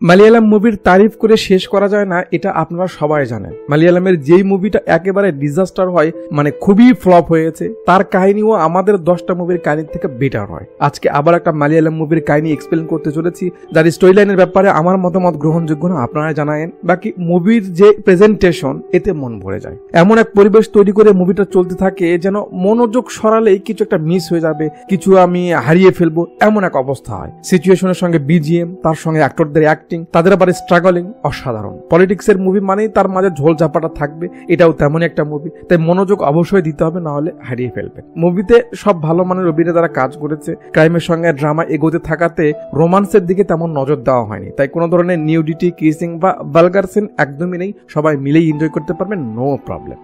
মালিয়ালাম মুভির তারিফ করে শেষ করা যায় না, এটা আপনারা সবাই জানেন। মালিয়ালামের যেই মুভিটা একেবারে ডিজাস্টার হয়, মানে খুবই ফ্লপ হয়েছে, তার কাহিনীও আমাদের 10টা মুভির কাহিনীর থেকে বেটার হয়। আজকে আবার একটা মালিয়ালাম মুভির কাহিনী এক্সপ্লেন করতে চলেছি, যার স্টোরি লাইনের ব্যাপারে আমার মতামত গ্রহণযোগ্য না, আপনারা জানায়েন। বাকি মুভির যে প্রেজেন্টেশন, এতে মন ভরে যায়। এমন এক পরিবেশ তৈরি করে মুভিটা চলতে থাকে যেন মনোযোগ সরালেই কিছু একটা মিস হয়ে যাবে, কিছু আমি হারিয়ে ফেলবো, এমন এক অবস্থা হয়। সিচুয়েশনের সঙ্গে বিজিএম, তার সঙ্গে অ্যাক্টরদের অ্যাক্টিং, তাদের আবার স্ট্রাগলিং অসাধারণ। পলিটিক্সের মুভি মানেই তার মাঝে ঝোল ঝাপাটা থাকবে, এটাও তেমনই একটা মুভি, তাই মনোযোগ অবশ্যই দিতে হবে, না হলে হারিয়ে ফেলবে। মুভিতে সব ভালো মানের অভিনেতারা কাজ করেছে। ক্রাইমের সঙ্গে ড্রামা এগোতে থাকাতে রোমান্সের দিকে তেমন নজর দেওয়া হয়নি, তাই কোনো ধরনের নিউডিটি, কিসিং বা ভালগার সিন একদমই নেই। সবাই মিলেই এনজয় করতে পারবেন, নো প্রবলেম।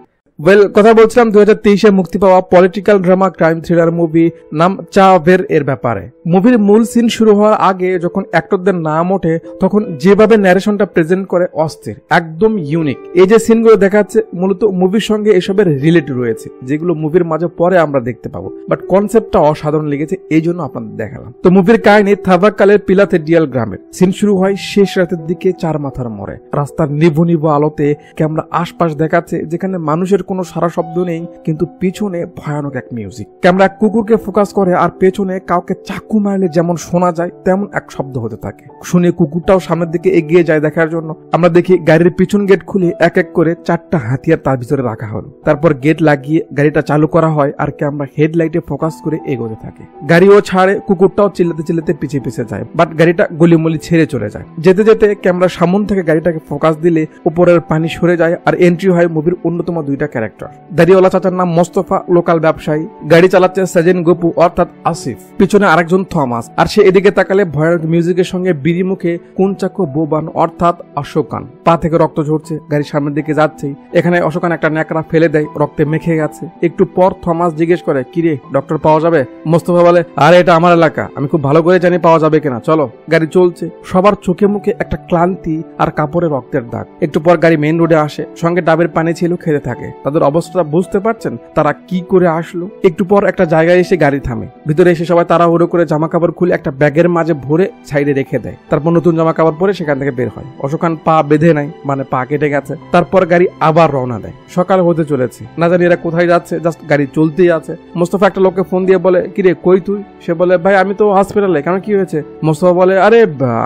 কথা বলছিলাম 2023-এ মুক্তি পাওয়া political drama crime thriller movie নাম চাভের এর ব্যাপারে। মুভির মূল সিন শুরু হওয়ার আগে যখন অ্যাক্টরদের নাম ওঠে, তখন যেভাবে ন্যারেশনটা প্রেজেন্ট করে অস্থির, একদম ইউনিক। এই যে সিনগুলো দেখাচ্ছে মূলত মুভির সঙ্গে এসবের রিলেটেড রয়েছে, যেগুলো মুভির মাঝে পরে আমরা দেখতে পাবো, বাট কনসেপ্টটা অসাধারণ লেগেছে, এই জন্য আপনাদের দেখালাম। তো মুভির কাহিনী থাভাকালের পিলাথেডিয়াল গ্রামের। সিন শুরু হয় শেষ রাতের দিকে চার মাথার মোড়ে। রাস্তার নিভু নিভু আলোতে ক্যামেরা আশপাশ দেখাচ্ছে, যেখানে মানুষের কোনো সারা শব্দ নেই, কিন্তু পিছনে ভয়ানক এক মিউজিক। ক্যামেরা কুকুরকে ফোকাস করে, আর পেছনে কাউকে চাকু মারলে যেমন শোনা যায় তেমন এক শব্দ হতে থাকে। শুনে কুকুরটাও সামনের দিকে এগিয়ে যায় দেখার জন্য। আমরা দেখি গাড়ির পিছন গেট খুলে এক এক করে 4টা হাতিয়ার তার ভিতরে রাখা হলো। তারপর গেট লাগিয়ে গাড়িটা চালু করা হয়, আর ক্যামেরা হেডলাইটে ফোকাস করে এগোতে থাকে। গাড়িও ছাড়ে, কুকুরটাও চিল্লাতে চিল্লাতে পিছিয়ে পিছিয়ে যায়, বাট গাড়িটা গলিমলি ছেড়ে চলে যায়। যেতে যেতে ক্যামেরা সামন থেকে গাড়িটাকে ফোকাস দিলে উপরের পানি সরে যায়, আর এন্ট্রি হয় মুভির অন্যতম 2টা ক্যারেক্টার। দাড়িওয়ালা চাচার নাম মোস্তফা, লোকাল ব্যবসায়ী। গাড়ি চালাচ্ছে সাজেন গপু অর্থাৎ আসিফ, পিছনে আরেকজন থমাস। আর সে এদিকে তাকালে ভয়ানক মিউজিকের সঙ্গে বিড়ি মুখে কুঞ্চাকো বোবান অর্থাৎ অশোকান। পা থেকে রক্ত ঝরছে, গাড়ি সামনের দিকে যাচ্ছেই। এখানে অশোকান একটা ন্যাকড়া ফেলে দেয়, রক্তে মেখে গেছে। একটু পর থমাস জিজ্ঞেস করে, কিরে ডক্টর পাওয়া যাবে? মোস্তফা বলে, আরে এটা আমার এলাকা, আমি খুব ভালো করে জানি পাওয়া যাবে কিনা, চলো। গাড়ি চলছে, সবার চোখে মুখে একটা ক্লান্তি আর কাপড়ে রক্তের দাগ। একটু পর গাড়ি মেইন রোডে আসে, সঙ্গে ডাবের পানি ছিল, খেতে থাকে। তাদের অবস্থা বুঝতে পারছেন তারা কি করে আসলো। একটু পর একটা জায়গায় এসে গাড়ি থামে। ভিতরে এসে সবাই তাড়াহুড়ো করে জামা কাপড় খুলে একটা ব্যাগের মাঝে ভরে সাইডে রেখে দেয়। তারপর নতুন জামা কাপড় পরে সেখান থেকে বের হয়। অশোকান পা বেঁধে নাই, মানে পা কেটে গেছে। তারপর গাড়ি আবার রওনা দেয়। সকাল হতে চলেছে, না জানি এরা কোথায় যাচ্ছে, জাস্ট গাড়ি চলতেই আছে। মোস্তফা একটা লোককে ফোন দিয়ে বলে, কিরে কই তুই? সে বলে, ভাই আমি তো হসপিটালে। কেন, কি হয়েছে? মোস্তফা বলে, আরে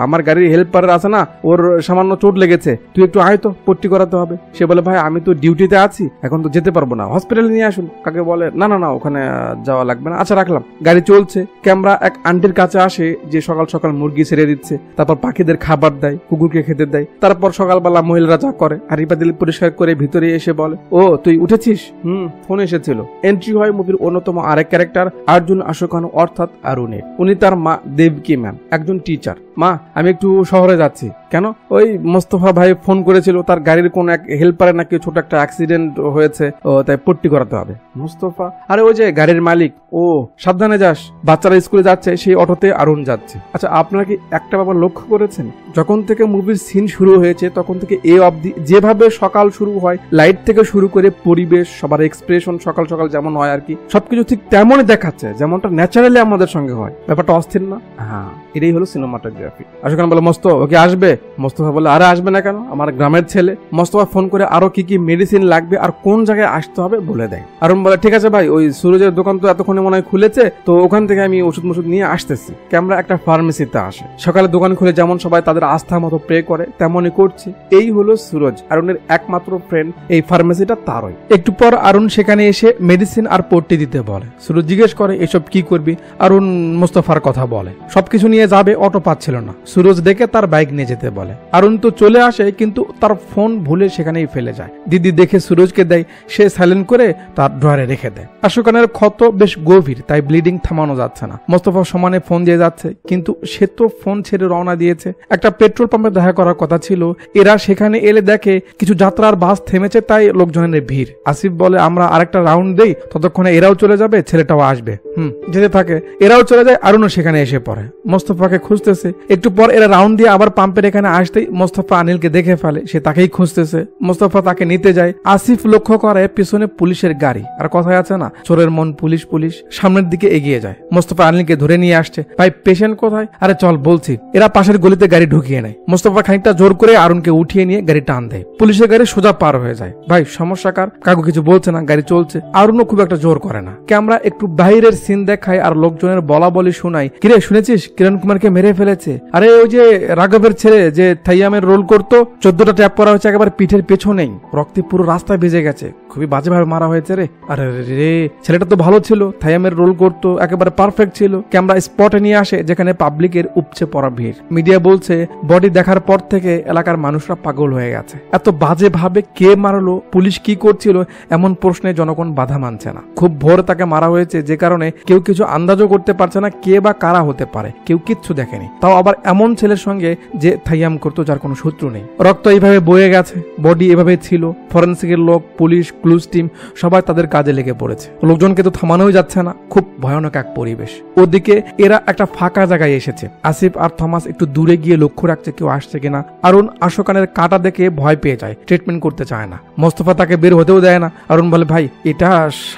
আমার গাড়ির হেল্পার আছে না, ওর সামান্য চোট লেগেছে, তুই একটু আয় তো, পট্টি করাতে হবে। সে বলে, ভাই আমি তো ডিউটিতে আছি, এখন তো যেতে পারবো না, হসপিটালে নিয়ে আসুন। কাকে বলে, না না না, ওখানে যাওয়া লাগবে না, আচ্ছা রাখলাম। গাড়ি চলছে, ক্যামেরা এক আন্টির কাছে আসে যে সকাল সকাল মুরগি ছেড়ে দিচ্ছে, তারপর পাখিদের খাবার দেয়, কুকুরকে খেতে দেয়। তারপর সকালবেলা মহিলারা যা করে, হাড়ি পাতিল পরিষ্কার করে ভিতরে এসে বলে, ও তুই উঠেছিস? ফোন এসেছিল। এন্ট্রি হয় মুভির অন্যতম আরেক ক্যারেক্টার আর্জুন আশোকান অর্থাৎ আরুণের। উনি তার মা দেবকী ম্যাম, একজন টিচার। মা আমি একটু শহরে যাচ্ছি। কেন? ওই মোস্তফা ভাই ফোন করেছিল, তার গাড়ির কোন এক হেল্পারের নাকি ছোট একটা অ্যাক্সিডেন্ট হয়েছে, তাই পট্টি করাতে হবে। মোস্তফা, আরে ওই যে গাড়ির মালিক, ও সাবধানে যাস, বাচ্চারা স্কুলে যাচ্ছে, সেই অটোতে আরুণ যাচ্ছে। আচ্ছা আপনারা কি একটা ব্যাপার লক্ষ্য করেছেন, যখন থেকে মুভির সিন শুরু হয়েছে তখন থেকে এ অবধি যেভাবে সকাল শুরু হয়, লাইট থেকে শুরু করে পরিবেশ, সবার এক্সপ্রেশন সকাল সকাল যেমন হয় আর কি, সবকিছু ঠিক তেমনই দেখাচ্ছে, যেমনটা ন্যাচারালি আমাদের সঙ্গে হয়। ব্যাপারটা অস্থির না? হ্যাঁ, এটাই হলো সিনেমাটোগ্রাফি। আশোকান বলে, মোস্তফা ওকে আসবে? মোস্তফা বলে, আরে আসবে না কেন, আমার গ্রামের ছেলে। মোস্তফা ফোন করে আরো কি কি মেডিসিন লাগবে আর কোন জায়গায় আসতে হবে বলে দেয়। আরুণ বলে, ঠিক আছে ভাই, ওই সুরজের দোকান তো এতক্ষণে মনে হয় খুলেছে, তো ওখান থেকে আমি ওষুধ মশুদ নিয়ে আসতেছি। ক্যামেরা একটা ফার্মেসিতে আসে। সকালে দোকান খুলে যেমন সবাই তাদের আস্থা মতো প্রে করে, তেমনই করছে। এই হলো সুরজ, আরুণের একমাত্র ফ্রেন্ড। এই ফার্মেসিটা তারই। একটু পর আরুণ সেখানে এসে মেডিসিন আর পট্টি দিতে বলে। সুরজ জিজ্ঞেস করে, এসব কি করবি? আরুণ মোস্তফার কথা বলে। সবকিছু নিয়ে যাবে, অটো পাচ্ছিল না। সুরজ ডেকে তার বাইক নিয়ে যেতে বলে। আরুণ তো চলে আসে, কিন্তু তার ফোন ভুলে সেখানেই ফেলে যায়। দিদি দেখে সুরজকে দেয়, সে সাইলেন্ট করে তার ড্রয়ারে রেখে দেয়। আশোকানের ক্ষত বেশ গভীর, তাই ব্লিডিং থামানো যাচ্ছে না। মোস্তফা সমানে ফোন দিয়ে যাচ্ছে, কিন্তু সে তো ফোন ছেড়ে রওনা দিয়েছে। একটা পেট্রোল পাম্পে দেখা করার কথা ছিল। এরা সেখানে এলে দেখে কিছু যাত্রার বাস থেমেছে, তাই লোকজনের ভিড়। আসিফ বলে, আমরা আরেকটা রাউন্ড দেই, ততক্ষণে এরাও চলে যাবে, ছেলেটাও আসবে। যেতে থাকে, এরাও চলে যায়। আরুণও সেখানে এসে পড়ে। মোস্তফাকে খুঁজতেছে, একটু পর এরা রাউন্ড দিয়ে আবার পাম্পের এখানে আসতেই মোস্তফা আনিলকে দেখে ফেলে, সে তাকেই খুঁজতেছে। মোস্তফা তাকে নিতে যায়। আসিফ লক্ষ্য করে পিছনে পুলিশের গাড়ি, আর কথায় আছে না চোরের মন পুলিশ পুলিশ, সামনের দিকে এগিয়ে যায়। মোস্তফা আনিলকে ধরে নিয়ে আসছে। ভাই পেশেন্ট কোথায়? আরে চল বলছি। এরা পাশের গলিতে গাড়ি ঢুকিয়ে নেয়। মোস্তফা খানিকটা জোর করে আরুনকে উঠিয়ে নিয়ে গাড়ি টান দেয়। পুলিশের গাড়ি সোজা পার হয়ে যায়। ভাই সমস্যা কার? কাকু কিছু বলছে না, গাড়ি চলছে। আরুনও খুব একটা জোর করে না। ক্যামেরা একটু বাইরের সিন দেখায় আর লোকজনের বলা বলি শোনায়, কিরে শুনেছিস কিরণ কুমারকে মেরে ফেলেছে? আরে ওই যে রাঘবের ছেলে যে থাইয়ামের রোল করতো, 14টা ট্যাপ করা হয়েছে একেবারে পিঠের পেছনেই, রক্তে পুরো রাস্তায় ভেজে গেছে, খুবই বাজেভাবে মারা হয়েছে রে। আরে রে, ছেলেটা তো ভালো ছিল, থাইয়ামের রোল করতো, একেবারে পারফেক্ট ছিল। ক্যামেরা স্পটে নিয়ে আসে যেখানে পাবলিকের উপচে পড়া ভিড়। মিডিয়া বলছে বডি দেখার পর থেকে এলাকার মানুষরা পাগল হয়ে গেছে। এত বাজে ভাবে কে মারলো, পুলিশ কি করছিল, এমন প্রশ্নে জনগণ বাধা মানছে না। খুব ভোর তাকে মারা হয়েছে, যে কারণে কেউ কিছু আন্দাজও করতে পারছে না কে বা কারা হতে পারে, কেউ কিচ্ছু দেখেনি। তাও আবার এমন ছেলের সঙ্গে যে থাইয়াম করতো, যার কোনো শত্রু নেই। রক্ত এইভাবে বয়ে গেছে, বডি এভাবে ছিল। ফরেন্সিকের লোক, পুলিশ, ক্লুজ টিম সবাই তাদের কাজে লেগে পড়েছে। লোকজনকে তো থামানোই যাচ্ছে না, খুব ভয়ানক এক পরিবেশ। ওদিকে এরা একটা ফাঁকা জায়গায় এসেছে। আসিফ আর থমাস একটু দূরে গিয়ে লক্ষ্য রাখছে কেউ আসছে কিনা। আরুন আশোকানের কাটা দেখে ভয় পেয়ে যায়, ট্রিটমেন্ট করতে চায় না। মোস্তফা তাকে বের হতেও দেয় না। আরুন বলে, ভাই এটা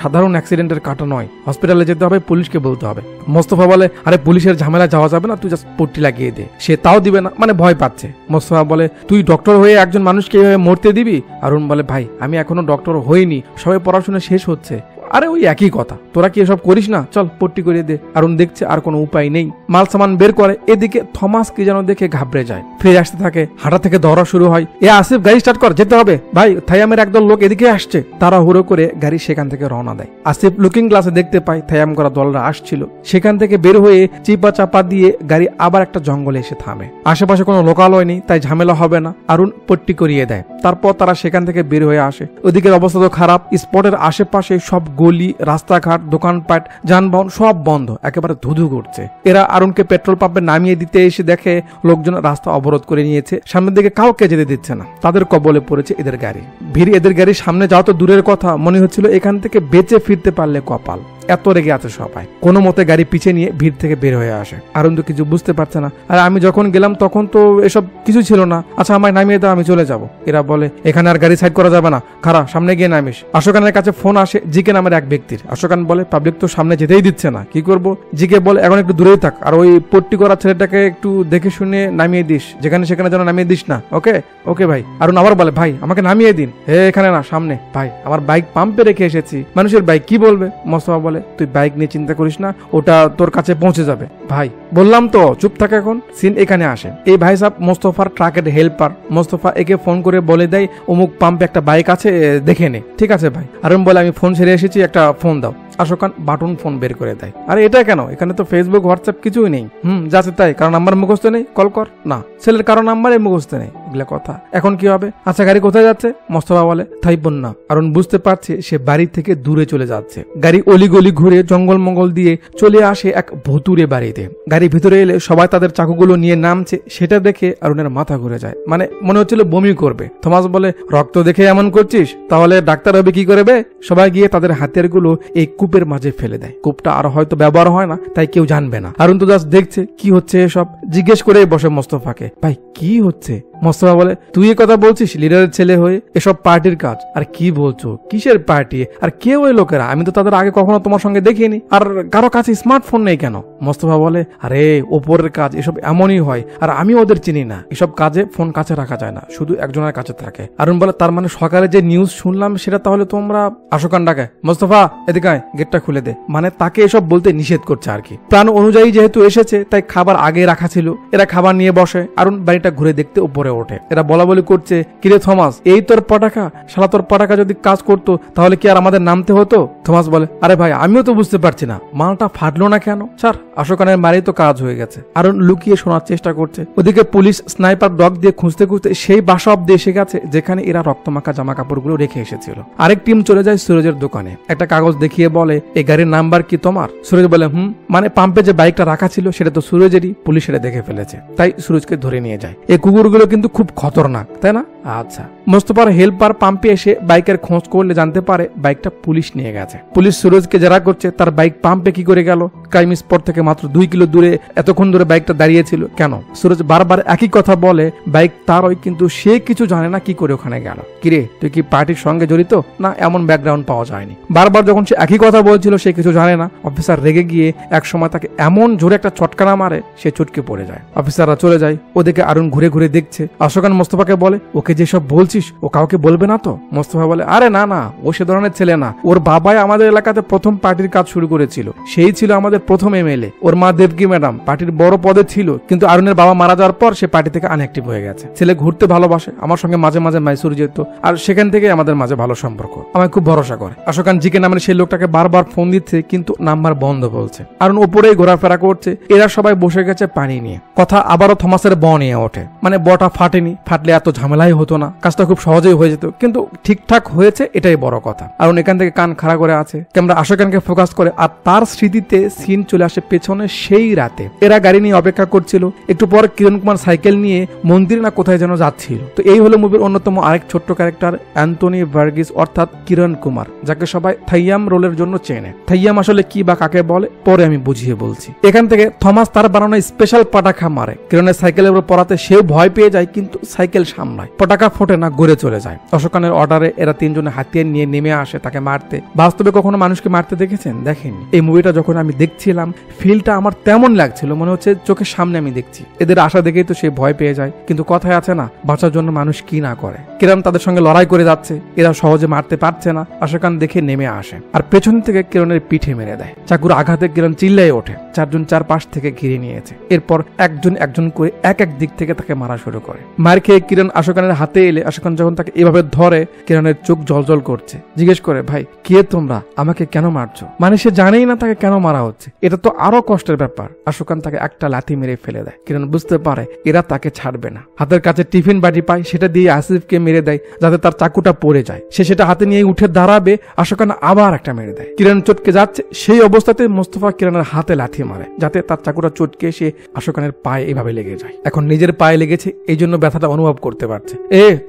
সাধারণ অ্যাক্সিডেন্টের কাটা নয়, হসপিটালে যেতে হবে, পুলিশকে বলতে হবে। মোস্তফা বলে, আরে পুলিশের ঝামেলা যাওয়া যাবে না, তুই জাস্ট পট্টি লাগিয়ে দে। সে তাও দিবে না, মানে ভয় পাচ্ছে। মোস্তফা বলে, তুই ডক্টর হয়ে একজন মানুষকে এভাবে মরতে দিবি? আরুন বলে, ভাই আমি এখনো ডক্টর হইনি, সবে পড়াশোনা শেষ হচ্ছে। আরে ওই একই কথা, তোরা কি এসব করিস না, চল পট্টি করে দে। আরুন দেখছে আর কোনো উপায় নেই, মাল সামান বের করে। এদিকে থমাস কি যেন দেখে ঘাবড়ে যায়, ফিরে আসতে থাকে। হাঁটা থেকে দৌড়া শুরু হয়। এ আসিফ গাড়ি স্টার্ট কর, যেতে হবে। ভাই থাইয়ামের একদল লোক এদিকে আসছে। তারা হুড়ো করে গাড়ি সেখান থেকে রওনা দেয়। আসিফ লুকিং গ্লাসে দেখতে পায় থাইয়াম করা দলরা আসছিল। সেখান থেকে বের হয়ে চিপা চাপা দিয়ে গাড়ি আবার একটা জঙ্গলে এসে থামে। আশেপাশে কোনো লোকালয় নেই, তাই ঝামেলা হবে না। আরুন পট্টি করিয়ে দেয়। তারপর তারা সেখান থেকে বের হয়ে আসে। ওদিকের অবস্থা তো খারাপ। স্পটের আশেপাশে সব গলি, রাস্তাঘাট, দোকানপাট, যানবাহন সব বন্ধ, একেবারে ধুধু করছে। এরা আরুনকে পেট্রোল পাম্পে নামিয়ে দিতে এসে দেখে লোকজন রাস্তা অবরোধ করে নিয়েছে, সামনের দিকে কাউকে যেতে দিচ্ছে না। তাদের কবলে পড়েছে এদের গাড়ি। ভিড় এদের গাড়ির সামনে যাওয়া তো দূরের কথা, মনে হচ্ছিল এখান থেকে বেঁচে ফিরতে পারলে কপাল। এত রেগে আছে সবাই। কোনো মতে গাড়ি পিছে নিয়ে ভিড় থেকে বের হয়ে আসে। আরুন তো কিছু বুঝতে পারছে না। আর আমি যখন গেলাম তখন তো এসব কিছু ছিল না। আচ্ছা আমায় নামিয়ে দাও, আমি চলে যাব। এরা বলে, এখানে আর গাড়ি সাইড করা যাবে না, খারা সামনে গিয়ে নামিস। আশোকানের কাছে ফোন আসে জিকে নামের এক ব্যক্তির। আশোকান বলে, পাবলিক তো সামনে যেতেই দিচ্ছে না, কি করব? জিকে বলে, এখন একটু দূরেই থাক, আর ওই পট্টি করা ছেলেটাকে একটু দেখে শুনে নামিয়ে দিস, যেখানে সেখানে যেন নামিয়ে দিস না। ওকে ওকে ভাই। আরুন আবার বলে, ভাই আমাকে নামিয়ে দিন। হে এখানে না, সামনে। ভাই আমার বাইক পাম্পে রেখে এসেছি, মানুষের বাইক কি বলবে? মোস্তফা বলে, তুই বাইক নিয়ে চিন্তা করিস না, ওটা তোর কাছে পৌঁছে যাবে। ভাই বললাম তো, চুপ থাকে। এখন সিন এখানে আসে। এই ভাই সাহেব মোস্তফার ট্রাকের হেল্পার। মোস্তফা একে ফোন করে বলে দেয়, অমুক পাম্পে একটা বাইক আছে, দেখে নে। ঠিক আছে ভাই। আরুন বলে, আমি ফোন ছেড়ে এসেছি, একটা ফোন দাও। আশোকান বাটন ফোন বের করে দেয়। আরে এটা কেন? এখানে তো ফেসবুক, হোয়াটসঅ্যাপ কিছুই নেই। যাচ্ছে তাই, কারো নাম্বার মুখস্থ নেই, কল কর না। ছেলের কারো নাম্বারে মুখস্থ নেই, এগুলা কথা। এখন কি হবে? আচ্ছা গাড়ি কোথায় যাচ্ছে? মোস্তফা বলে, থাইবন না। আরুন বুঝতে পারছে সে বাড়ি থেকে দূরে চলে যাচ্ছে। গাড়ি অলিগলি ঘুরে জঙ্গল মঙ্গল দিয়ে চলে আসে এক ভুতুরে বাড়িতে। গাড়ি ভিতরে এলে সবাই তাদের চাকুগুলো নিয়ে নামছে। সেটা দেখে আরুনের মাথা ঘুরে যায়, মানে মনে হচ্ছিল বমি করবে। থমাস বলে, রক্ত দেখে এমন করছিস? তাহলে ডাক্তার হবে কি করবে? সবাই গিয়ে তাদের হাতিয়ারগুলো এই কূপের মাঝে ফেলে দেয়। কূপটা আর হয়তো ব্যবহার হয় না, তাই কেউ জানবে না। আরুন তো জাস্ট দেখছে কি হচ্ছে এসব। জিজ্ঞেস করে বসে মোস্তফাকে, ভাই কি হচ্ছে? মোস্তফা বলে, তুই এই কথা বলছিস লিডারের ছেলে হয়ে? এসব পার্টির কাজ। আর কি বলছো? কিসের পার্টি? আর কে ওই লোকেরা? আমি তো তাদের আগে কখনো তোমার সঙ্গে দেখিনি। আর কারো কাছে স্মার্টফোন নেই কেন? মোস্তফা বলে, আরে ওপরের কাজ, এসব এমনই হয়। আর আমি ওদের চিনি না, এসব কাজে ফোন কাছে রাখা যায় না, শুধু একজনের কাছে থাকে। আরুন বলে, তার মানে সকালে যে নিউজ শুনলাম সেটা তাহলে তোমরা? আশোকান ডাকে, মোস্তফা এদিকে আয়, গেটটা খুলে দে। মানে তাকে এসব বলতে নিষেধ করছে আর কি। প্ল্যান অনুযায়ী যেহেতু এসেছে, তাই খাবার আগে রাখা ছিল। এরা খাবার নিয়ে বসে। আরুন বাড়িটা ঘুরে দেখতে উপরে ওঠে। এরা বলা বলি করছে, কিরে থমাস, এই তোর পটাকা? শালা তোর পটাকা যদি কাজ করতো তাহলে কি আর আমাদের নামতে হতো? থমাস বলে, আরে ভাই আমিও তো বুঝতে পারছি না, মালটা ফাটলো না কেন? স্যার আশোকানের মারি তো কাজ হয়ে গেছে। আরুন লুকিয়ে শোনার চেষ্টা করছে। ওদিকে পুলিশ স্নাইপার ডগ দিয়ে খুঁজতে খুঁজতে সেই বাসা অব্দি এসে গেছে যেখানে এরা রক্তমাখা জামা কাপড়গুলো রেখে এসেছিল। আরেক টিম চলে যায় সুরজের দোকানে। একটা কাগজ দেখিয়ে বলে, এই গাড়ির নাম্বার কি তোমার? সুরজ বলে, মানে পাম্পে যে বাইকটা রাখা ছিল সেটা তো সুরজেরই। পুলিশ সেটা দেখে ফেলেছে, তাই সুরজকে ধরে নিয়ে যায়। এই কুকুরগুলো কিন্তু কিন্তু খুব খতরনাক, তাই না? আচ্ছা, মোস্তফার হেল্পার পাম্পে এসে বাইকের খোঁজ করলে জানতে পারে বাইকটা পুলিশ নিয়ে গেছে। পুলিশ সুরজকে জেরা করছে তার বাইক পাম্পে কি করে গেল। ক্রাইম স্পট থেকে মাত্র 2 কিলো দূরে এতক্ষণ ধরে বাইকটা দাঁড়িয়েছিল কেন? সুরজ বারবার একই কথা বলে, বাইক তারই, কিন্তু সে কিছু জানে না কি করে ওখানে গেল। কিরে, তুই কি পার্টির সঙ্গে জড়িত? না, এমন ব্যাকগ্রাউন্ড পাওয়া যায়নি। বারবার যখন সে একই কথা বলছিল সে কিছু জানে না। অফিসার রেগে গিয়ে এক সময় তাকে এমন জোরে একটা চটকানা মারে সে চটকে পড়ে যায়। অফিসাররা চলে যায়, ওদিকে আরুন ঘুরে ঘুরে দেখছে। আশোকান মোস্তফাকে বলে, ওকে যেসব বলছিস ও কাউকে বলবে না তো? মোস্তফা বলে, আরে না না, ও সে ধরনের ছেলে না। ওর বাবাই আমাদের এলাকাতে প্রথম পার্টির কাজ শুরু করেছিল, সেই ছিল আমাদের প্রথম এমএলএ। ওর মা দেবকী ম্যাডাম পার্টির বড় পদে ছিল, কিন্তু আরুনের বাবা মারা যাওয়ার পর সে পার্টি থেকে আনঅ্যাক্টিভ হয়ে গেছে। ছেলে ঘুরতে ভালোবাসে, আমার সঙ্গে মাঝে মাঝে মাইসুর যেত, আর সেখান থেকে আমাদের মাঝে ভালো সম্পর্ক। আমায় খুব ভরসা করে। আশোকান জিকে নামের সেই লোকটাকে বারবার ফোন দিচ্ছে, কিন্তু নাম্বার বন্ধ বলছে। আরুন উপরেই ঘোরাফেরা করছে, এরা সবাই বসে গেছে পানি নিয়ে। কথা আবারও থমাসের ব নিয়ে ওঠে, মানে বটা ফাটেনি, ফাটলে এত ঝামেলাই হতো না, কাজটা খুব সহজেই হয়ে যেত, কিন্তু ঠিকঠাক হয়েছে এটাই বড় কথা। আরুন এখান থেকে কান খাড়া করে আছে, ক্যামেরা আশোকানকে ফোকাস করে, আর তার স্মৃতিতে সিন চলে আসে পেছনে সেই রাতে। এরা গাড়ি নিয়ে অপেক্ষা করছিল, একটু পর কিরণ কুমার সাইকেল নিয়ে মন্দির না কোথায় যেন যাচ্ছিল। তো এই হলো মুভির অন্যতম আরেক ছোট্ট ক্যারেক্টার অ্যান্থনি ভার্গিস, অর্থাৎ কিরণ কুমার, যাকে সবাই থাইয়াম রোলের জন্য চেনে। থাইয়াম আসলে কি বা কাকে বলে পরে আমি বুঝিয়ে বলছি। এখান থেকে থমাস তার বানানো স্পেশাল পটাখা মারে, কিরণের সাইকেলের উপর পড়াতে সেও ভয় পেয়ে যায়, কিন্তু সাইকেল সামলায়, পটাখা ফোটে না, গড়ে চলে যায়। অশোকানের অর্ডারে এরা তিনজনে হাতিয়ার নিয়ে নেমে আসে তাকে মারতে। বাস্তবে কখনো মানুষকে মারতে দেখেছেন? দেখেননি। এই মুভিটা যখন আমি দেখছিলাম ফিলটা আমার তেমন লাগছিল, মনে হচ্ছে চোখের সামনে আমি দেখছি। এদের আশা দেখেই তো সে ভয় পেয়ে যায়, কিন্তু কথায় আছে না, বাঁচার জন্য মানুষ কি না করে। কিরণ তাদের সঙ্গে লড়াই করে যাচ্ছে, এরা সহজে মারতে পারছে না। আশোকান দেখে নেমে আসে আর পেছন থেকে কিরণের পিঠে মেরে দেয়। চাকুর আঘাতে কিরণ চিল্লাই ওঠে। চারজন চারপাশ থেকে ঘিরে নিয়েছে। এরপর একজন একজন করে এক এক দিক থেকে তাকে মারা শুরু করে। মার খেয়ে কিরণ আশোকানের হাতে এলে আশোকান যখন তাকে এভাবে ধরে, কিরণের চোখ জলজল করছে। জিজ্ঞেস করে, ভাই কে তোমরা, আমাকে কেন মারছো? মানে সে জানেই না তাকে কেন মারা হচ্ছে। এটা তো আরো কষ্টের ব্যাপার। আশোকান তাকে একটা লাথি মেরে ফেলে দেয়। কিরণ বুঝতে পারে এরা তাকে ছাড়বে না। হাতের কাছে টিফিন বাটি পায়, সেটা দিয়ে আসিফকে মেরে দেয় যাতে তার চাকুটা পড়ে যায়। সে সেটা হাতে নিয়ে উঠে দাঁড়াবে, আশোকান আবার একটা মেরে দেয়। কিরণ চটকে যাচ্ছে, সেই অবস্থাতে মোস্তফা কিরণের হাতে লাথি মারে যাতে তার চাকুটা চটকে এসে আশোকানের পায়ে এভাবে লেগে যায়। এখন নিজের পায়ে লেগেছে, এই জন্য ব্যথাটা অনুভব করতে পারছে।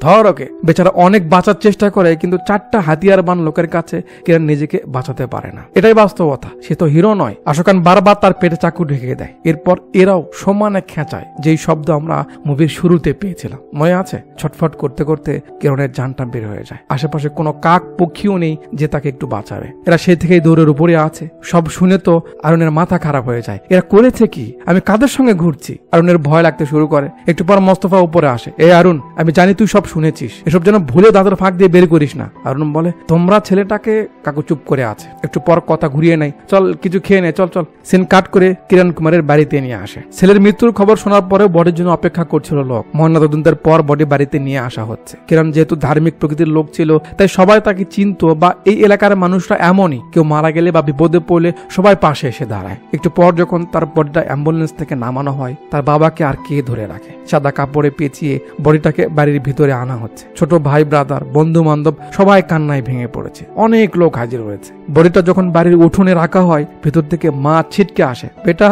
ধর ওকে। বেচারা অনেক বাঁচার চেষ্টা করে, কিন্তু 4টা হাতিয়ারবান লোকের কাছে কিরণ নিজেকে বাঁচাতে পারে না। এটাই বাস্তবতা, সে তো হিরো নয়। আশোকান বারবার তার পেটে চাকু ঢেকে দেয়। এরপর এরাও সমানে খেঁচায়, যেই শব্দ আমরা মুভির শুরুতে পেয়েছিলাম, মনে আছে? ছটফট করতে করতে কিরণের জানটা বের হয়ে যায়। আশেপাশে কোনো কাক পক্ষীও নেই যে তাকে একটু বাঁচাবে। এরা সেই থেকেই দৌড়ের উপরে আছে। সব শুনে তো আরুনের মাথা খারাপ হয়ে যায়। এরা করেছে কি? আমি কাদের সঙ্গে ঘুরছি? আরুনের ভয় লাগতে শুরু করে। একটু পর মোস্তফা উপরে আসে। আরুন, আমি জানি তুই সব শুনেছিস, এসব যেন ভুলে দাঁতের ফাঁক দিয়ে বের করিস না। আরুন বলে, তোমরা ছেলেটাকে। কাকু চুপ করে আছে। একটু পর কথা ঘুরিয়ে নেয়, চল কিছু খেয়ে নে, চল চল। সিন কাট করে কিরণ কুমারের বাড়িতে নিয়ে আসে। ছেলের মৃত্যুর খবর শোনার পরেও বডির জন্য অপেক্ষা করছিল লোক। ময়নাতদন্তের পর বডি বাড়িতে নিয়ে আসা হচ্ছে। কিরণ যেহেতু ধার্মিক প্রকৃতির লোক ছিল, তাই সবাই তাকে চিনত, বা এই এলাকার মানুষরা এমনই, কেউ মারা গেলে বা বিপদে পড়লে সবাই পাশে এসে দাঁড়ায়। একটু পর যখন তার বডিটা অ্যাম্বুলেন্স থেকে নামানো হয়, তার বাবাকে আর কে ধরে রাখে? সাদা কাপড়ে পেঁচিয়ে বডিটাকে বাড়ির ভিতরে আনা হচ্ছে। ছোট ভাই ব্রাদার, বন্ধু বান্ধব সবাই কান্নায় ভেঙে পড়েছে। অনেক লোক হাজির হয়েছে। বডিটা যখন বাড়ির উঠোনে রাখা হয়, ভেতর থেকে মা ছিটকে আসে, বেটা।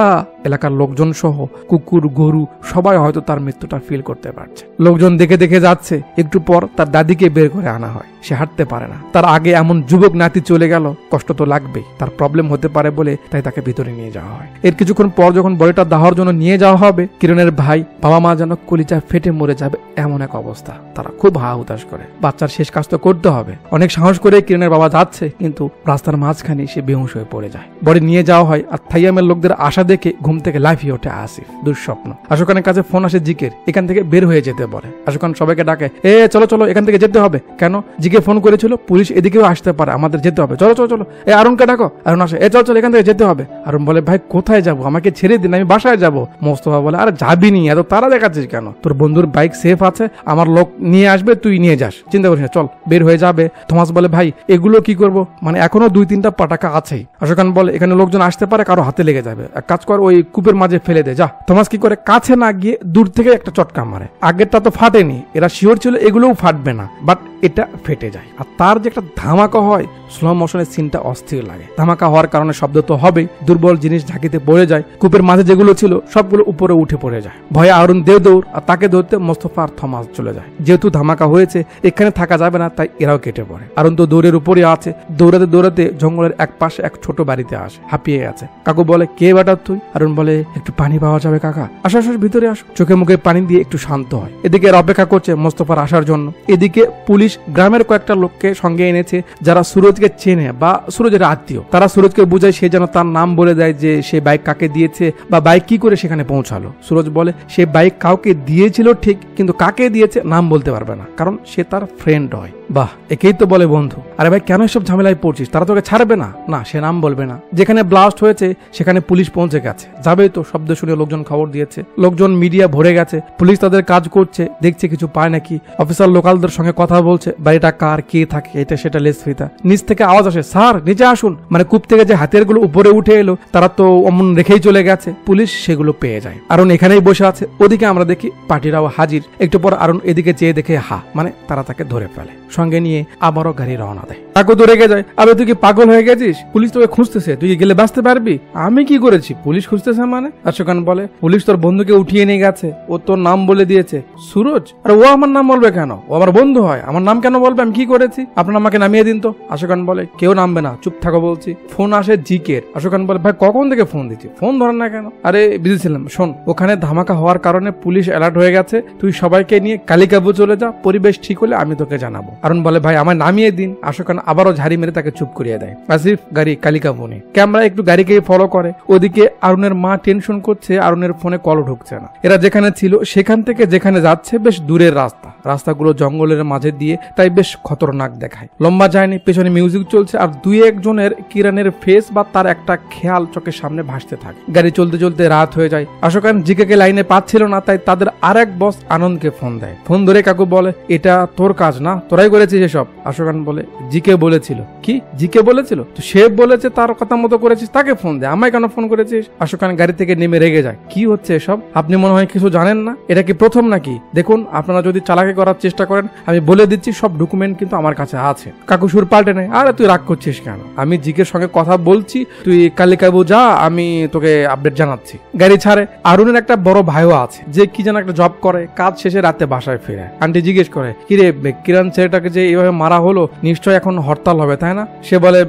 এলাকার লোকজন সহ কুকুর, গরু সবাই হয়তো তার মৃত্যুটা ফিল করতে পারছে। লোকজন দেখে দেখে যাচ্ছে। একটু পর তার দাদিকে বের করে আনা হয়। সে হাঁটতে পারে না। তার আগে এমন যুবক নাতি চলে গেল, কষ্ট তো লাগবেই। তার প্রবলেম হতে পারে বলে তাই তাকে ভিতরে নিয়ে যাওয়া হয়। এর কিছুক্ষণ পর যখন বডিটা দাহর জন্য নিয়ে যাওয়া হবে, কিরণের ভাই, বাবা মা যেন কলিজা ফেটে মরে যাবে এমন এক অবস্থা। তারা খুব হা হুতাশ করে। বাচ্চার শেষ কাজ তো করতে হবে। অনেক সাহস করে কিরণের বাবা যাচ্ছে, কিন্তু রাস্তার মাঝখানে সে বেহুশ হয়ে পড়ে যায়। বডি নিয়ে যাওয়া হয়, আর থাইয়ামের লোকদের আশা দেখে ঘুম থেকে লাফিয়ে ওঠে আসিফ। দুঃস্বপ্ন। আশোকানের কাছে ফোন আসে জিকের, এখান থেকে বের হয়ে যেতে বলে। আশোকান সবাইকে ডাকে, চলো চলো, এখান থেকে যেতে হবে। কেন? জিকে ফোন করেছিল, পুলিশ এদিকেও আসতে পারে, আমাদের যেতে হবে, চলো চলো চলো। আরুনকে ডাকো। আরুন আসে, চল চল, এখান থেকে যেতে হবে। আরুন বলে, ভাই কোথায় যাবো? আমাকে ছেড়ে দিন, আমি বাসায় যাবো। মোস্তফা বলে, আরে যাবি নি, এত তারা দেখাচ্ছিস কেন? তোর বন্ধুর বাইক সেফ আছে, আমার লোক নিয়ে আসবে, তুই নিয়ে যাস, চিন্তা করিস না, চল। বের হয়ে যাবে। থমাস বলে, ভাই এগুলো কি করবো? মানে এখনো 2-3টা পটাকা আছেই। আশোকান বলে, এখানে লোকজন আসতে পারে, কারো হাতে লেগে যাবে। এক কাজ কর, ওই কূপের মাঝে ফেলে দে যা। থমাস কি করে, কাছে না গিয়ে দূর থেকে একটা চটকা মারে। আগেরটা তো ফাটেনি, এরা শিওর ছিল এগুলোও ফাটবে না, বাট এটা ফেটে যায়। আর তার যে একটা ধামাকা হয়, স্লো মোশনের সিনটা অস্থির লাগে। ধামাকা হওয়ার কারণে শব্দ তো হবেই, দুর্বল জিনিস ঝাঁকিতে পড়ে যায়। কূপের মাঝে যেগুলো ছিল সবগুলো উপরে উঠে পড়ে যায়। ভয়ে আরুন দৌড়, আর তাকে ধরতে মোস্তফা আর থমাস চলে যায়। যেহেতু ধামাকা হয়েছে এখানে থাকা যাবে না, তাই এরাও কেটে পড়ে। আরুন তো দৌড়ের উপরে আছে। দৌড়াতে দৌড়াতে জঙ্গলের এক পাশে এক ছোট বাড়িতে আসে, হাঁপিয়ে গেছে। কাকু বলে, কে বেটা তুই? আরুন বলে, একটু পানি পাওয়া যাবে কাকা? আসো আসো, ভিতরে আসো। চোখে মুখে পানি দিয়ে একটু শান্ত হয়। এদিকে অপেক্ষা করছে মোস্তফার আসার জন্য। এদিকে পুলিশ গ্রামের কয়েকটা লোককে সঙ্গে এনেছে যারা সুরজকে চেনে বা সুরজের আত্মীয়। তারা সুরজকে বুঝায় সে যেন তার নাম বলে দেয়, যে সে বাইক কাকে দিয়েছে বা বাইক কি করে সেখানে পৌঁছালো। সুরজ বলে সে বাইক কাউকে দিয়েছিল ঠিক, কিন্তু কাকে দিয়েছে নাম বলতে পারবে না, কারণ সে তার ফ্রেন্ড হয়। বাহ, একেই তো বলে বন্ধু। আরে ভাই, কেন এসব ঝামেলায় পড়ছিস? তারা তোকে ছাড়বে না। না, সে নাম বলবে না। যেখানে ব্লাস্ট হয়েছে সেখানে পুলিশ পৌঁছে গেছে, যাবেই তো। শব্দ শুনে লোকজন খবর দিয়েছে, লোকজন মিডিয়া ভরে গেছে। পুলিশ তাদের কাজ করছে, দেখছে কিছু পায় নাকি। অফিসার লোকালদের সঙ্গে কথা বলছে, বাড়িটা কার, কে থাকে, এটা সেটা লেসফিতা। নিচ থেকে আওয়াজ আসে, স্যার নিচে আসুন। মানে কূপ থেকে যে হাতিয়ার গুলো উপরে উঠে এলো তারা তো অমন রেখেই চলে গেছে। পুলিশ সেগুলো পেয়ে যায়। আরুন এখানেই বসে আছে। ওদিকে আমরা দেখি পার্টিরাও হাজির। একটু পর আরুন এদিকে চেয়ে দেখে মানে তারা তাকে ধরে ফেলে। সঙ্গে নিয়ে আবারও গাড়ি রওনা দেয়। কাকু তো রেগে যায়, আবে তুই কি পাগল হয়ে গেছিস? পুলিশ তোকে খুঁজতেছে, তুই কি গেলে বাঁচতে পারবি? আমি কি করেছি? পুলিশ খুঁজতেছে মানে? আশোকান বলে, পুলিশ তোর বন্ধুকে উঠিয়ে নিয়ে গেছে, ও তোর নাম বলে দিয়েছে সুরজ। আর ও আমার নাম বলবে কেন? ও আমার বন্ধু হয়, আমার নাম কেন বলবে? আমি কি করেছি? আপনার আমাকে নামিয়ে দিন তো। আশোকান বলে, কেউ নামবে না, চুপ থাকো বলছি। ফোন আসে জিকের। আশোকান বলে, ভাই কখন থেকে ফোন দিচ্ছি, ফোন ধরেন না কেন? আরে বিজি ছিলাম। শোন, ওখানে ধামাকা হওয়ার কারণে পুলিশ অ্যালার্ট হয়ে গেছে, তুই সবাইকে নিয়ে কালিকাবু চলে যা, পরিবেশ ঠিক হলে আমি তোকে জানাবো। আরুন বলে, ভাই আমার নামিয়ে দিন। আশোকান আবারও ঝাড়ি মেরে তাকে চুপ করিয়ে দেয়। আসিফ গাড়ি কালিকাবু নিয়ে। ক্যামেরা একটু গাড়িকে ফলো করে। ওদিকে আরুনের মা টেনশন করছে, আরুনের ফোনে কল ঢুকছে না। এরা যেখানে ছিল সেখান থেকে যেখানে যাচ্ছে বেশ দূরের রাস্তা। রাস্তাগুলো জঙ্গলের মাঝে দিয়ে, তাই বেশ খতরনাক দেখায়। লম্বা যায়নি, পেছনে মিউজিক চলছে, আর দুই একজনের কিরানের ফেস বা তার একটা খেয়াল চোখের সামনে ভাসতে থাকে। গাড়ি চলতে চলতে রাত হয়ে যায়। আশোকান জিকে লাইনে পাচ্ছিল না, তাই তাদের আর এক বস আনন্দকে ফোন দেয়। ফোন ধরে কাকু বলে, এটা তোর কাজ না, তোরাই করেছিস এসব? আশোকান বলে, জিকে বলেছিল। কি জিকে বলেছিল? তো সে বলেছে তার কথা মতো করেছিস, তাকে ফোন দে, আমায় কেন ফোন করেছিস? আশোকান গাড়ি থেকে নেমে রেগে যায়। কি হচ্ছে এসব? আপনি মনে হয় কিছু জানেন না, এটা কি প্রথম নাকি? দেখুন, আপনারা যদি চালাকি করার চেষ্টা করেন আমি বলে দিচ্ছি, সব ডকুমেন্ট কিন্তু আমার কাছে আছে। কাকু সুর পাল্টে নেয়, আরে তুই রাগ করছিস কেন? আমি জিকের সঙ্গে কথা বলছি, তুই কালিকাবু যা, আমি তোকে আপডেট জানাচ্ছি। গাড়ি ছাড়ে। আরুনের একটা বড় ভাইও আছে, যে কি যেন একটা জব করে, কাজ শেষে রাতে বাসায় ফিরে। আন্টি জিজ্ঞেস করে, কিরে কিরণ ছেলেটাকে যে এইভাবে মারা হলো, নিশ্চয় এখন হরতাল হবে তাই না? সে বলে,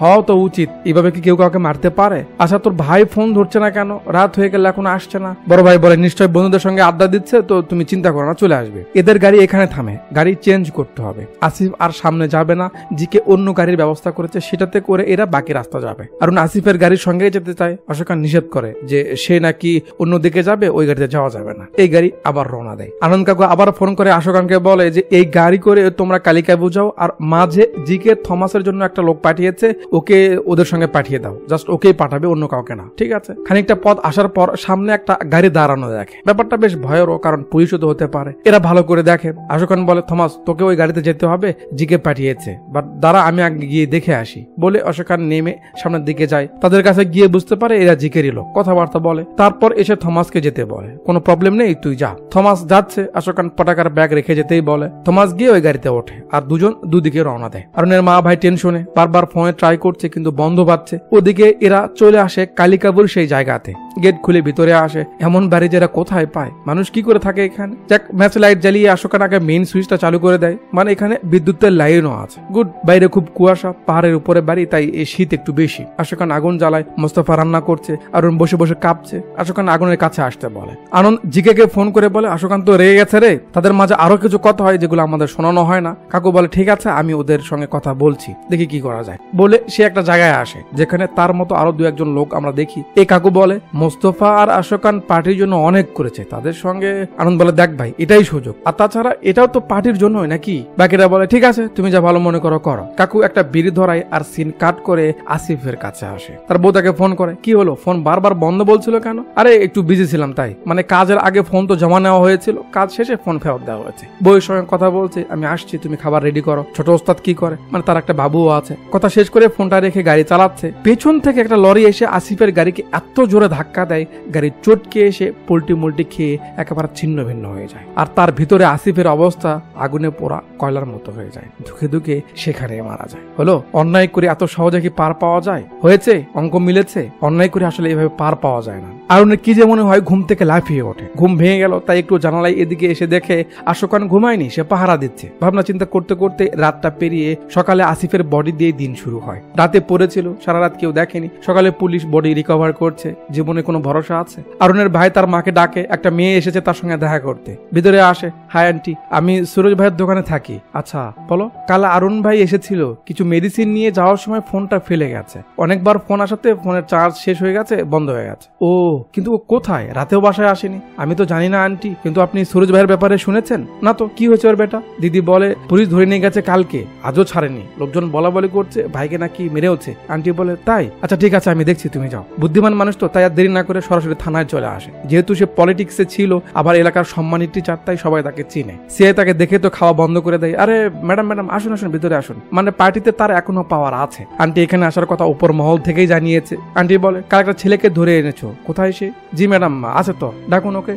হওয়া তো উচিত, এইভাবে কি কেউ কাউকে মারতে পারে? আচ্ছা তোর ভাই ফোন ধরছে না কেন? রাত হয়ে গেলে এখন আসছে না। বড় ভাই বলে, নিশ্চয় বন্ধুদের সঙ্গে আড্ডা দিচ্ছে, তো তুমি চিন্তা করো না, চলে আসবে। এদের গাড়ি এখানে থামে, গাড়ি চেঞ্জ করতে হবে। আসিফ আর সামনে যাবে না, জিকে অন্য গাড়ির ব্যবস্থা করেছে, সেটাতে করে এরা বাকি রাস্তা যাবে। আর আসিফের গাড়ির সঙ্গে যেতে চায়। অশোকান নিষেধ করে যে সে নাকি অন্যদিকে যাবে, ওই গাড়িতে যাওয়া যাবে না। এই গাড়ি আবার রওনা দেয়। আনন্দ কাকু আবার ফোন করে আশোকানকে বলে যে এই গাড়ি করে তোমরা কালিকাবু যাও, আর মাঝে জিকে থমাসের জন্য একটা লোক পাঠিয়েছে, ওকে ওদের সঙ্গে পাঠিয়ে দাও, জাস্ট ওকেই পাঠাবে, অন্য কাউকে না, ঠিক আছে? খানিকটা পথ আসার পর সামনে একটা গাড়ি দাঁড়ানো দেখে। ব্যাপারটা বেশ ভয়েরও, কারণ পুলিশও তো হতে পারে। এরা ভালো করে দেখে। আশোকান বলে, থমাস তোকে ওই গাড়িতে যেতে হবে, জিকে পাঠিয়েছে, বাট দাঁড়া আমি আগে গিয়ে দেখে আসি। বলে অশোকান নেমে সামনের দিকে যায়। তাদের কাছে গিয়ে বুঝতে পারে এরা জিকেরই লোক। কথাবার্তা বলে, তারপর এসে থমাসকে যেতে বলে। কোনো প্রবলেম নেই, তুই যা। থমাস যাচ্ছে। আশোকান পটাকার ব্যাগ রেখে যেতেই বলে। থমাস গিয়ে ওই গাড়িতে ওঠে, আর দুজন দুদিকে রওনা দেয়। আরুনের মা ভাই টেনশনে বারবার ফোনে ট্রাই করছে, কিন্তু বন্ধ পাচ্ছে। ওদিকে এরা চলে আসে কালিকাবুর সেই জায়গাতে। গেট খুলে ভিতরে আসে। এমন বাড়ি যারা কোথায় পায়, মানুষ কি করে থাকে এখানে? যাক, ম্যাচ লাইট জ্বালিয়ে আশোকান আগে মেইন সুইচটা চালু করে দেয়, মানে এখানে বিদ্যুতের লাইনও আছে। গুড। বাইরে খুব কুয়াশা, পাহাড়ের উপরে বাড়ি, তাই এই শীত একটু বেশি। আশোকান আগুন জ্বালায়। মোস্তফা রান্না করছে, আরুন বসে বসে কাঁপছে। আশোকান আগুনের কাছে আসতে বলে। আনন্দ জিকে ফোন করে বলে, আশোকান তো রেগে গেছে রে। তাদের মাঝে আরো কিছু কথা হয় যেগুলো আমাদের শোনানো হয় না। কাকু বলে, ঠিক আছে, আমি ওদের সঙ্গে কথা বলছি, দেখি কি করা যায়। বলে সে একটা জায়গায় আসে যেখানে তার মতো আরো দু একজন লোক আমরা দেখি। এই কাকু বলে, মোস্তফা আর আশোকান পার্টির জন্য অনেক করেছে, তাদের সঙ্গে। আনন্দ বলে, দেখ ভাই, এটাই সুযোগ, আর তাছাড়া এটাও তো পার্টির জন্যই নাকি? বাকিরা বলে, ঠিক আছে, তুমি যা ভালো মনে করো করো। কাকু একটা বিড়ি ধরায় আর সিন কাট করে আসিফের কাছে আসে। তার বউ তাকে ফোন করে, কি হলো, ফোন বারবার বন্ধ বলছিল কেন? আরে একটু বিজি ছিলাম তাই, মানে কাজের আগে ফোন তো জমা নেওয়া হয়েছিল, কাজ শেষে ফোন ফেরত দেওয়া হয়েছে। বউয়ের সঙ্গে কথা বলছে, আমি আসছি, তুমি খাবার রেডি করো। ছোট ওস্তাদ কি করে, মানে তার একটা বাবুও আছে। কথা শেষ করে ফোনটা রেখে গাড়ি চালাচ্ছে। পেছন থেকে একটা লরি এসে আসিফের গাড়িকে এত জোরে ধাক্কা ধাক্কা দেয়, গাড়ি চটকে এসে পোল্টি মোল্টি খেয়ে একেবারে ছিন্ন ভিন্ন হয়ে যায়। আর তার ভিতরে আসিফের অবস্থা আগুনে পোড়া কয়লার মতো হয়ে যায়, ধুকে ধুকে সেখানে মারা যায়। হলো, অন্যায় করে এত সহজে কি পার পাওয়া যায়? হয়েছে, অঙ্ক মিলেছে। অন্যায় করে আসলে এভাবে পার পাওয়া যায় না। আরুনের কি যে মনে হয় ঘুম থেকে লাফিয়ে ওঠে, ঘুম ভেঙে গেল, তাই একটু জানালায় এদিকে এসে দেখে আশোকান ঘুমায়নি, সে পাহারা দিচ্ছে। ভাবনা চিন্তা করতে করতে রাতটা পেরিয়ে সকালে আসিফের বডি দিয়ে দিন শুরু হয়। রাতে পড়েছিল, সারা রাত কেউ দেখেনি। সকালে পুলিশ বডি রিকভার করছে। জীবনে কোনো ভরসা আছে? আরুনের ভাই তার মাকে ডাকে, একটা মেয়ে এসেছে তার সঙ্গে দেখা করতে। ভিতরে আসে, হাই আন্টি, আমি সুরজ ভাইয়ের দোকানে থাকি। আচ্ছা বলো। কাল আরুন ভাই এসেছিল, কিছু মেডিসিন নিয়ে যাওয়ার সময় ফোনটা ফেলে গেছে। অনেকবার ফোন আসাতে ফোনের চার্জ শেষ হয়ে গেছে, বন্ধ হয়ে গেছে। ও, কিন্তু ও কোথায়? রাতেও বাসায় আসেনি। আমি তো জানি না আন্টি, কিন্তু আপনি সুরজ ভাইয়ের ব্যাপারে শুনেছেন? না তো, কি হয়েছে ওর বেটা? দিদি বলে পুলিশ ধরে নিয়ে গেছে কালকে, আজও ছাড়েনি। লোকজন বলা বলি করছে ভাইকে নাকি মেরেওছে। আন্টি বলে তাই? আচ্ছা ঠিক আছে, আমি দেখছি, তুমি যাও। বুদ্ধিমান মানুষ তো, তাই আর দেরি না করে সরাসরি থানায় চলে আসে। যেহেতু সে পলিটিক্সে ছিল, আবার এলাকার সম্মানিত টিচার, তাই সবাই তাকে চিনে। সে তাকে দেখে তো খাওয়া বন্ধ করে দেয়। আরে ম্যাডাম ম্যাডাম, আসুন আসুন, ভিতরে আসুন। মানে পার্টিতে তার এখনো পাওয়ার আছে। আন্টি এখানে আসার কথা উপর মহল থেকেই জানিয়েছে। আন্টি বলে কাল একটা ছেলেকে ধরে এনেছো, কোথায় সে? জি ম্যাডাম, আছে তো, ডাকুন ওকে।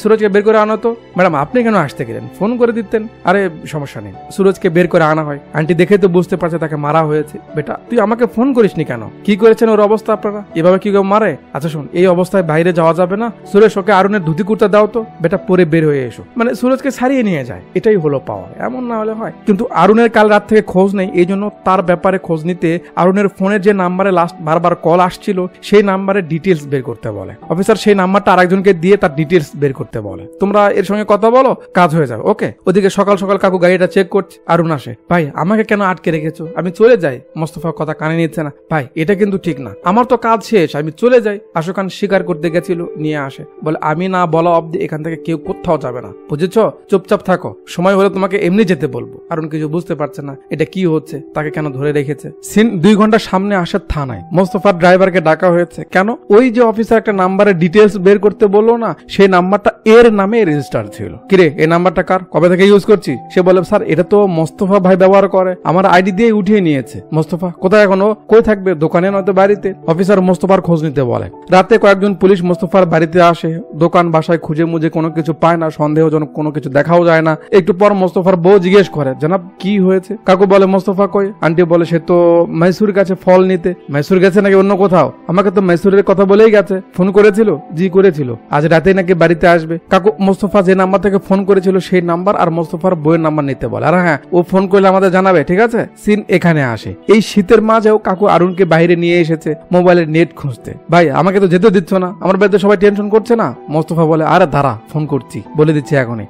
সুরজকে বের করে আনো তো। ম্যাডাম আপনি কেন আসতে গেলেন? ফোন করে দিতেন। আরে সমস্যা নেই। সুরজকে বের করে আনা হয়। আন্টি দেখে তো বুঝতে পারছে তাকে মারা হয়েছে। বেটা তুই আমাকে ফোন করিসনি কেন? কি করেছেন ওর অবস্থা আপনারা? এভাবে কি কেউ মারে? আচ্ছা শোন, এই অবস্থায় বাইরে যাওয়া যাবে না। সুরেশ ওকে আরুনের ধুতি কুর্তা দাও তো, বেটা পরে বের হয়ে এসো। মানে সুরজকে ছাড়িয়ে নিয়ে যায়, এটাই হলো পাওয়ার। এমন না হলে হয়? কিন্তু আরুনের কাল রাত থেকে খোঁজ নেই, এই জন্য তার ব্যাপারে খোঁজ নিতে আরুনের ফোনের যে নাম্বারে লাস্ট বারবার কল আসছিল, সেই নাম্বারে ডিটেলস বের করতে বলে অফিসার। সেই নাম্বারটা আরেকজনকে দিয়ে তার ডিটেলস বের করতে বলে। তোমরা এর সঙ্গে কথা বলো, কাজ হয়ে যাবে। ওকে। ওদিকে সকাল সকাল কাকু গাড়িটা চেক করছে। আরুন আসে, ভাই আমাকে কেন আটকে রেখেছো? আমি চলে যাই। মোস্তফা কথা কানে নিচ্ছে না। ভাই এটা কিন্তু ঠিক না, আমার তো কাজ শেষ, আমি চলে যাই। আশোকান স্বীকার করতে গেছিল, নিয়ে আসে, বলে আমি না বলা অব্দি এখান থেকে কেউ কোথাও যাবে না, বুঝেছো? চুপচাপ থাকো, সময় হলে তোমাকে এমনি যেতে বলবো। আরুন কিছু বুঝতে পারছে না এটা কি হচ্ছে, তাকে কেন ধরে রেখেছে। সিন 2 ঘন্টা সামনে আসে থানায়। মোস্তফার ড্রাইভারকে ডাকা হয়েছে। কেন? ওই যে অফিসার একটা নাম্বারে ডিটেলস বের করতে বললো না, সেই নাম্বারটা এর নামে রেজিস্টার ছিল। কিরে এই নাম্বারটা কার, কবে থেকে ইউজ করছি? সে বলে স্যার এটা তো মোস্তফা ভাই ব্যবহার করে, আমার আইডি দিয়ে উঠিয়ে নিয়েছে। মোস্তফা কোথায় এখনো? কই থাকবে, দোকানে নয়তো বাড়িতে। অফিসার মোস্তফার খোঁজ নিতে বলে। রাতে কয়েকজন পুলিশ মোস্তফার বাড়িতে আসে। দোকান বাসায় খুঁজে মুজে কোনো কিছু পায় না, সন্দেহজনক কোনো কিছু দেখাও যায় না। একটু পর মোস্তফার বউ জিজ্ঞেস করে, জানাব কি হয়েছে? কাকু বলে মোস্তফা কই? আন্টি বলে সে তো মাইসুর গেছে ফল নিতে। মাইসুর গেছে নাকি অন্য কোথাও? আমাকে তো মাইসুরের কথা বলেই গেছে। ফোন করেছিল? জি করেছিল, আজ রাতেই নাকি বাড়িতে আসবে। কাকু মোস্তফা যে নাম্বার থেকে ফোন করেছিল সেই নাম্বার আর মোস্তফার বইয়ের নাম্বার নিতে বলে। আর হ্যাঁ, ও ফোন করলে আমাদের জানাবে, ঠিক আছে? সিন এখানে আসে। এই শীতের মাঝেও কাকু আরুনকে বাইরে নিয়ে এসেছে মোবাইলের নেট খুঁজতে। ভাই আমাকে তো যেতে দিচ্ছ না, আমার বাড়িতে সবাই টেনশন করছে না? মোস্তফা বলে আরে দাঁড়া, ফোন করছি, বলে দিচ্ছি এখনই।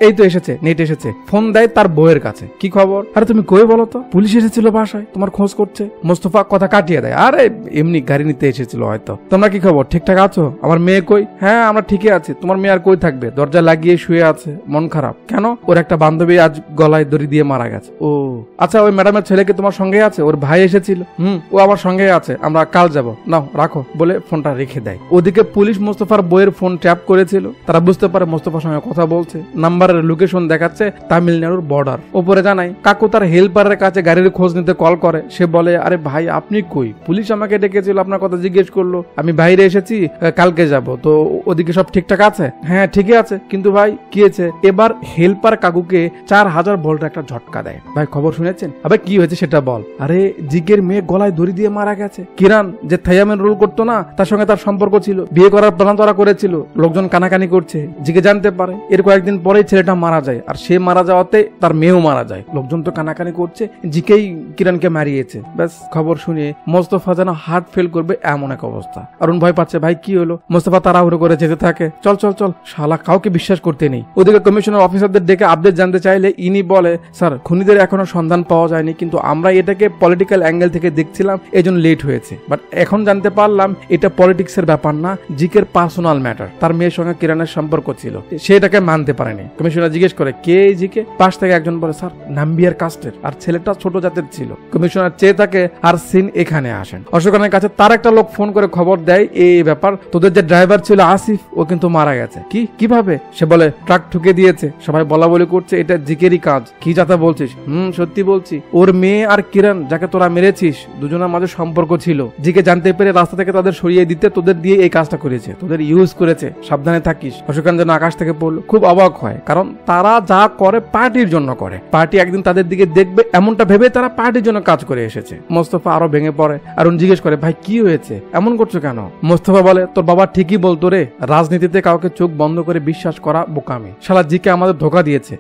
এই তো এসেছে, নেট এসেছে। ফোন দেয় তার বউয়ের কাছে। কি খবর? আরে তুমি কই বলো তো? পুলিশ এসেছিল বাসায়, তোমার খোঁজ করছে। মোস্তফা কথা কাটিয়ে দেয়, আরে এমনি গাড়ি নিতে এসেছিল হয়তো। তোমরা কি খবর, ঠিকঠাক আছো? আমার মেয়ে কই? হ্যাঁ আমরা ঠিকই আছি। তোমার মেয়ে আর কই থাকবে, দরজা লাগিয়ে শুয়ে আছে, মন খারাপ। কেন? ওর একটা বান্ধবী আজ গলায় দড়ি দিয়ে মারা গেছে। ও আচ্ছা, ওই ম্যাডামের ছেলে কি তোমার সঙ্গে আছে? ওর ভাই এসেছিল। ও আমার সঙ্গে আছে, আমরা কাল যাব। নাও রাখো, বলে ফোনটা রেখে দেয়। ওদিকে পুলিশ মোস্তফার বইয়ের ফোন ট্যাপ করেছিল। তারা বুঝতে পারে মোস্তফার সঙ্গে কথা বলছে। নাম্বারের লোকেশন দেখাচ্ছে তামিলনাড়ুর বর্ডার। ওপরে জানাই কাকু তার হেল্পারের কাছে গাড়ির খোঁজ নিতে কল করে। সে বলে আরে ভাই আপনি কই? পুলিশ আমাকে ডেকেছিল, আপনার কথা জিজ্ঞেস করলো, আমি বাইরে এসেছি, কালকে যাব। তো ওদিকে সব ঠিকঠাক আছে? হ্যাঁ ঠিকই আছে। কিন্তু ভাই কি হয়েছে? এবার হেল্পার কাকুকে 4000 ভোল্টের একটা ঝটকা দেয়। ভাই খবর শুনেছেন? আবে কি হয়েছে সেটা বল। আরে জিগের মেয়ে গলায় দড়ি দিয়ে মারা গেছে। কিরান যে থাইয়ামের রোল করতো না, তার সঙ্গে তার সম্পর্ক ছিল, বিয়ে করার প্ল্যান তারা করেছিল। লোকজন কানাকানি করছে, জিগে জানতে পারে। এর কয়েকদিন পরেই ছেলেটা মারা যায়, আর সে মারা যাওয়াতে তার মেয়েও মারা যায়। লোকজন তো কানাকানি করছে জিকেই কিরানকে মারিয়েছে। ব্যাস খবর শুনে মোস্তফা যেন হার্ট ফেল করবে এমন এক অবস্থা। অরুণ ভয় পাচ্ছে, ভাই কি হলো? মোস্তফা তাড়াহুড়ো করে যেতে থাকে, চল চল চল, শালা কাউকে বিশ্বাস করতে নেই। ওদিকে কমিশনার অফিসারদের ডেকে আপডেট জানতে চাইলে ইনি বলে, স্যার খুনিদের এখনো সন্ধান পাওয়া যায়নি, কিন্তু আমরা এটাকে পলিটিক্যাল অ্যাঙ্গেল থেকে দেখছিলাম, এজন্য লেট হয়েছে। বাট এখন জানতে পারলাম এটা পলিটিক্সের ব্যাপার না, জিকের পার্সোনাল ম্যাটার। তার মেয়ের সঙ্গে কিরানের সম্পর্ক ছিল, সেটাকে মানতে পারেনি। কমিশনার জিজ্ঞেস করে কে এই জিকে? পাশ থেকে একজন বলে স্যার নাম্বিয়ার কাস্টের, আর ছেলেটা ছোট জাতের ছিল। কমিশনার চেয়ে থাকে আর সিন এখানে আসেন। অশোক খানের কাছে তার একটা লোক ফোন করে খবর দেয় এই ব্যাপার, তোদের যে ড্রাইভার ছিল আসিফ ও কিন্তু মারা গেছে। কিভাবে? সে বলে ট্রাক ঠুকে দিয়েছে। সবাই বলা বলি করছে এটা জিকেরই কাজ। কি যাতা বলছিস? সত্যি বলছি। ওর মেয়ে আর কিরণ যাকে তোরা মেরেছিস দুজনের মাঝে সম্পর্ক ছিল। জিকে জানতে পেরে রাস্তা থেকে তাদের সরিয়ে দিতে তোদের দিয়ে এই কাজটা করেছে, তোদের ইউজ করেছে, সাবধানে থাকিস। অশোক খান যেন আকাশ থেকে পড়লো, খুব অবাক হয়, কারণ তারা যা করে পার্টির জন্য করে, পার্টি একদিন তাদের দিকে দেখবে এমনটা ভেবে তারা পার্টির জন্য কাজ করে এসেছে। মোস্তফা আরো ভেঙে পড়ে। আরুন জিজ্ঞেস করে ভাই কি হয়েছে, এমন করছো কেন? মোস্তফা বলে তোর বাবা ঠিকই বলতো রে, রাজনীতিতে কাউকে চোখ বন্ধ করে বিশ্বাস করা বোকামি। শালা জিকে আমাদের ধোকা দিয়েছে।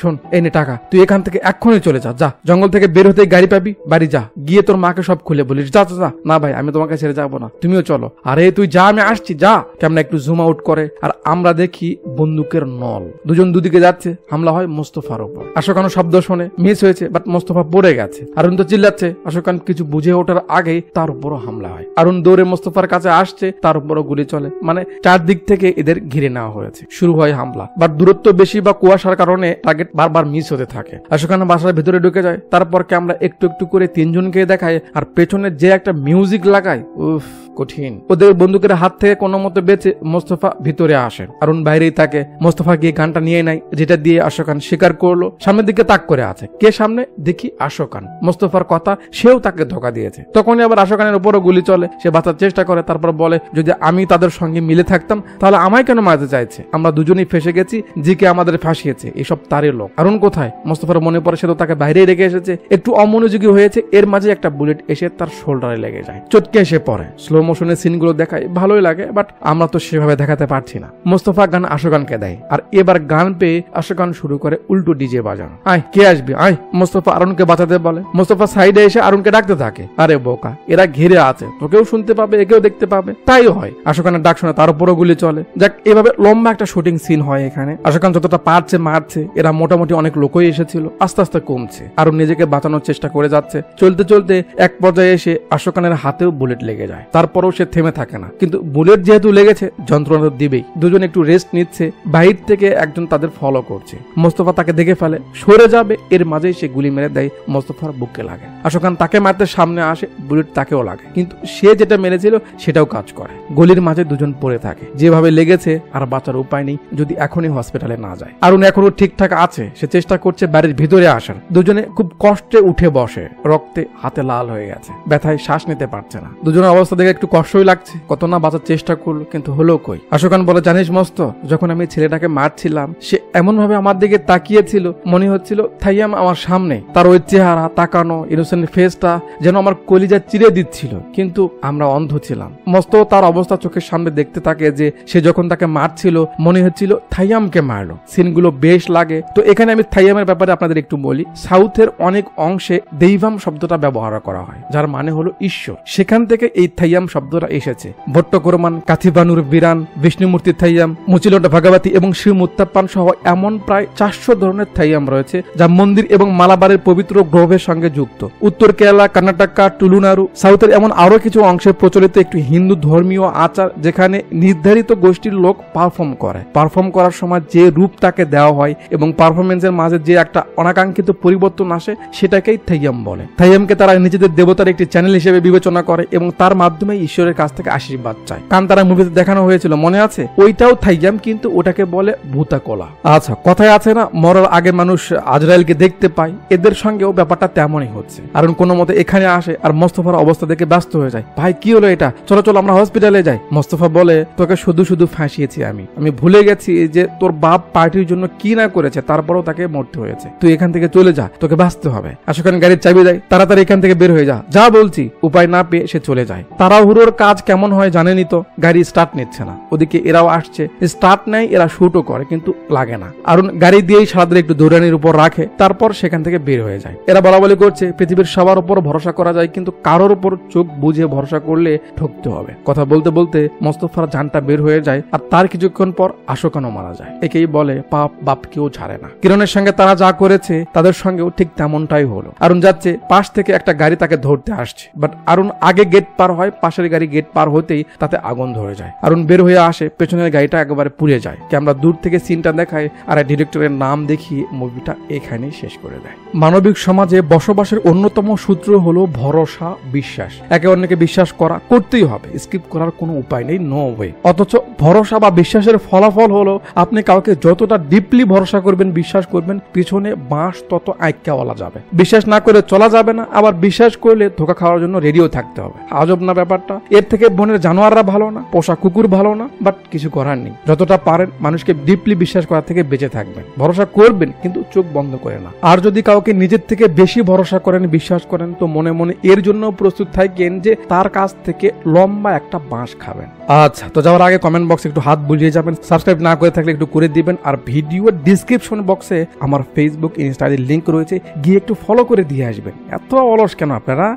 শোন এই নে টাকা, তুই এখান থেকে এক্ষুনি চলে যা, জঙ্গল থেকে বের হতে গাড়ি পাবি, বাড়ি যা, গিয়ে তোর মাকে সব খুলে বলিস। যা। না ভাই আমি তোমাকে ছেড়ে যাবো না, তুমিও চলো। আরে তুই যা, আমি আসছি, যা। কেমন একটু জুম আউট করে আর আমরা দেখি বন্দুকের নল, দুজন দুদিকে যাচ্ছে। হামলা হয় মোস্তফার উপর। আশোক খান শব্দ শোনে, মিস হয়েছে, বাট মোস্তফা পড়ে গেছে। আরুন তো চিল্লাচ্ছে। আশোক খান কিছু বুঝে ওঠার আগেই তার উপরও হামলা হয়। আরুন দৌড়ে মোস্তফার কাছে আসছে, তার উপরও গুলি চলে। মানে চারদিক থেকে এদের ঘিরে নেওয়া হয়েছে। শুরু হয় হামলা, বাট দূরত্ব বেশি বা কুয়াশার কারণে টার্গেট বারবার মিস হতে থাকে। আশোক খান বাসার ভিতরে ঢুকে যায়। তারপর আমরা একটু একটু করে তিনজনকে দেখায়, আর পেছনে যে একটা মিউজিক লাগায়, উফ কঠিন। ওদের বন্দুকের হাত থেকে কোনো মতো বেঁচে মোস্তফা ভিতরে আসে। আরুন বাইরেই থাকে। মোস্তফা গিয়ে গানটা নিয়ে নেয়, যেটা দিয়ে আশোক খান স্বীকার করলো। সামনের দিকে তাক করে আছে। কে সামনে? দেখি আশোক খান। মোস্তফার কথা, সেও তাকে ধোকা দিয়েছে। তখনই আবার আশোক খানের উপরও গুলি চলে। সে বাঁচার চেষ্টা করে, তারপর বলে যদি আমি তাদের সঙ্গে মিলে থাকতাম তাহলে আমায় কেন মারতে চাইছে? আমরা দুজনেই ফেসে গেছি, জিকে আমাদের ফাঁসিয়েছে, এসব তারই লোক। আরুন কোথায়? মোস্তফার মনে পড়ে সে তো তাকে বাইরেই রেখে এসেছে। একটু অমনোযোগী হয়েছে, এর মাঝে একটা বুলেট এসে তার শোল্ডারে লেগে যায়, চটকে এসে পড়ে। স্লো মোশনের সিনগুলো দেখায়, ভালোই লাগে, বাট আমরা তো সেভাবে দেখাতে পারছি না। মোস্তফা গান আশোক খানকে দেয়, আর এবার গান পেয়ে আশোক খান শুরু করে উল্টো ডিজে বাজানো। আয় কে আসবে আয়। মোস্তফা আরুনকে বাঁচাতে বলে। মোস্তফা সাইডে এসে আরুনকে ডাকতে থাকে, আরে বোকা, এরা ঘিরে আছে, তোকেও শুনতে পাবে, একেও দেখতে পাবে। তাই হয়। আশোক খানের ডাক শুনে তার উপরও গুলি চলে। যাক, এভাবে লম্বা একটা শুটিং সিন হয় এখানে। আশোক খান যতটা পারছে মারছে। এরা মোটামুটি অনেক লোকই এসেছিল, আস্তে আস্তে কমছে। আরুন নিজেকে বাঁচানোর চেষ্টা করে যাচ্ছে। চলতে চলতে এক পর্যায়ে এসে আশোক খানের হাতেও বুলেট লেগে যায়। তারপরও সে থেমে থাকে না, কিন্তু বুলেট যেহেতু লেগেছে যন্ত্রণা তো দিবেই। দুজন একটু রেস্ট নিচ্ছে। বাইরে থেকে একজন তাদের ফলো করছে। মোস্তফা তাকে দেখে ফেলে, সরে যাবে, এর মাঝেই সে গুলি মেরে দেয়। মোস্তফার বুকে লাগে। আশোক খান তাকে মারতে সামনে আসে, বুলেট তাকেও লাগে, কিন্তু সে যেটা মেরেছিল সেটাও কাজ করে। গলির মাঝে দুজন পড়ে থাকে। যেভাবে লেগেছে আর বাঁচার উপায় নেই যদি এখনই হসপিটালে না যায়। আরুন এখনো ঠিকঠাক আছে, সে চেষ্টা করছে বাড়ির ভিতরে আসার। দুজনে খুব কষ্টে উঠে বসে, রক্তে হাতে লাল হয়ে গেছে, ব্যথায় শ্বাস নিতে পারছে না। দুজনের অবস্থা দেখে একটু কষ্টই লাগছে। কত না বাঁচার চেষ্টা করলো, কিন্তু হলো কই। আশোক খান বলে জানিস মস্ত, যখন আমি ছেলেটাকে মারছিলাম সে এমন ভাবে আমার দিকে তাকিয়েছিল, মনে হচ্ছিল থাইয়াম আমার সামনে। তার ওই চেহারা, তাকানো ইনোসেন্ট ফেসটা যেন আমার কলিজা চিরে দিচ্ছিল, কিন্তু আমরা অন্ধ ছিলাম। মস্ত তার অবস্থা চোখের সামনে দেখতে থাকে যে সে যখন তাকে মারছিল মনে হচ্ছিল থাইয়ামকে মারলো। সিনগুলো বেশ লাগে। তো এখানে আমি থাইয়ামের ব্যাপারে আপনাদের একটু বলি। সাউথের অনেক অংশে দেইভাম শব্দটা ব্যবহার করা হয়, যার মানে হলো ঈশ্বর। সেখান থেকে এই থাইয়াম শব্দটা এসেছে। ভট্টকরমান, কাথিবানুর বিরান, বিষ্ণুমূর্তি থাইয়াম, মুচিলন্ডা ভাগাবাতি এবং শ্রী মুত্তাপ্পান সহ এমন প্রায় 400 ধরনের থাইয়াম রয়েছে, যা মন্দির এবং মালাবারের পবিত্র গ্রহের সঙ্গে যুক্ত। উত্তর কেরালা, কর্ণাটকা, টুলুনাড়ু, সাউথের এমন আরো কিছু অংশে প্রচলিত একটি হিন্দু ধর্মীয় আচার, যেখানে নির্ধারিত গোষ্ঠীর লোক পারফর্ম করে। পারফর্ম করার সময় যে রূপ তাকে দেওয়া হয় এবং পারফরমেন্সের মাঝে যে একটা অনাকাঙ্ক্ষিত পরিবর্তন আসে, সেটাকেই থাইয়াম বলে। থাইয়ামকে তারা নিজেদের দেবতার একটি চ্যানেল হিসেবে বিবেচনা করে এবং তার মাধ্যমে ঈশ্বরের কাছ থেকে আশীর্বাদ চায়। কান্তারা মুভিতে দেখানো হয়েছিল, মনে আছে? ওইটাও থাইয়াম, কিন্তু ওটাকে বলে ভূতাকলা। আচ্ছা, কথায় আছে না, মরার আগে মানুষ আজরাইলকে দেখতে পায়, এদের সঙ্গেও ব্যাপারটা তেমনই হচ্ছে। আর কোনো মতে এখানে আসে আর মোস্তফার অবস্থা দেখে ব্যস্ত হয়ে যায়। ভাই কি হলো এটা? চলো চলো আমরা হসপিটালে যাই। মোস্তফা বলে তোকে শুধু শুধু ফাঁসিয়েছি আমি ভুলে গেছি যে তোর বাপ পার্টির জন্য কি না করেছে, তারপরেও তাকে মরতে হয়েছে। তুই এখান থেকে চলে যা, তোকে বাঁচতে হবে। আশোক খান গাড়ির চাবি দেয়, তাড়াতাড়ি এখান থেকে বের হয়ে যা বলছি। উপায় না পেয়ে সে চলে যায়। তাড়াহুড়োর কাজ কেমন হয় জানেনি তো, গাড়ি স্টার্ট নিচ্ছে না। ওদিকে এরাও আসছে, স্টার্ট নেয়, এরা শুটও করে, কিন্তু লাগে না। আরুন গাড়ি দিয়েই সারাদিন একটু দৌড়ানির উপর রাখে, তারপর সেখান থেকে বের হয়ে যায়। এরা বলাবলি করছে পৃথিবীর সবার উপর ভরসা করা যায়, কিন্তু কারোর উপর চোখ বুঝে ভরসা করলে ঠকতে হবে। কথা বলতে বলতে মোস্তফার জানটা বের হয়ে যায়, আর তার কিছুক্ষণ পর আশোক খানও মারা যায়। একেই বলে পাপ বাপ কেউ ছাড়ে না। কিরণের সঙ্গে তারা যা করেছে তাদের সঙ্গেও ঠিক তেমনটাই হলো। আরুন যাচ্ছে, পাশ থেকে একটা গাড়ি তাকে ধরতে আসছে, বাট আরুন আগে গেট পার হয়, পাশে পাশের গাড়ি গেট পার হতেই তাতে আগুন ধরে যায়। আরুন বের হয়ে আসে, পেছনের গাড়িটা একেবারে পুড়ে যায়। ক্যামেরা দূর থেকে সিনটা দেখায় আর ডিরেক্টরের নাম দেখিয়ে মুভিটা এখানেই শেষ করে দেয়। মানবিক সমাজে বসবাসের অন্যতম সূত্র হলো ভরসা, বিশ্বাস। একে অন্যকে বিশ্বাস করা, করতেই হবে, স্কিপ করার কোনো উপায় নেই, নো ওয়ে। অথচ ভরসা বা বিশ্বাসের ফলাফল হলো আপনি কাউকে যতটা ডিপলি ভরসা করবেন, বিশ্বাস করবেন, পিছনে বাঁশ তত আইক্যাওয়ালা যাবে। বিশ্বাস না করে চলা যাবে না, আবার বিশ্বাস করলে ধোকা খাওয়ার জন্য রেডিও থাকতে হবে। আজব না ব্যাপারটা? এর থেকে বনের জানোয়াররা ভালো না, পোষা কুকুর ভালো না, বাট কিছু করার নেই। যতটা পারেন মানুষকে ডিপলি বিশ্বাস করা থেকে বেঁচে থাকবেন। ভরসা করবেন কিন্তু চোখ বন্ধ করে না। আর যদি কাউকে নিজের থেকে বেশি ভরসা করেন, বিশ্বাস করেন, তো মনে মনে এর জন্য প্রস্তুত থাকেন যে তার কাছ থেকে লম্বা একটা বাঁশ খাবেন। আচ্ছা, তো যাওয়ার আগে কমেন্ট বক্সে একটু হাত বুলিয়ে যাবেন। সাবস্ক্রাইব না করে থাকলে একটু করে দিবেন। আর ভিডিওর ডিসক্রিপশন বক্সে আমার ফেসবুক, ইনস্টাগ্রামের লিংক রয়েছে, গিয়ে একটু ফলো করে দিয়ে আসবেন। এত অলস কেন আপনারা?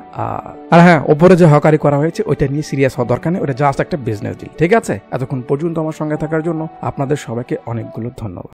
আর হ্যাঁ, ওপরে যে হকারি করা হয়েছে ওইটা নিয়ে সিরিয়াস হওয়ার দরকার নেই, ওটা জাস্ট একটা বিজনেস ডিল। ঠিক আছে? এতক্ষণ পর্যন্ত আমার সঙ্গে থাকার জন্য আপনাদের সবাইকে অনেকগুলো ধন্যবাদ।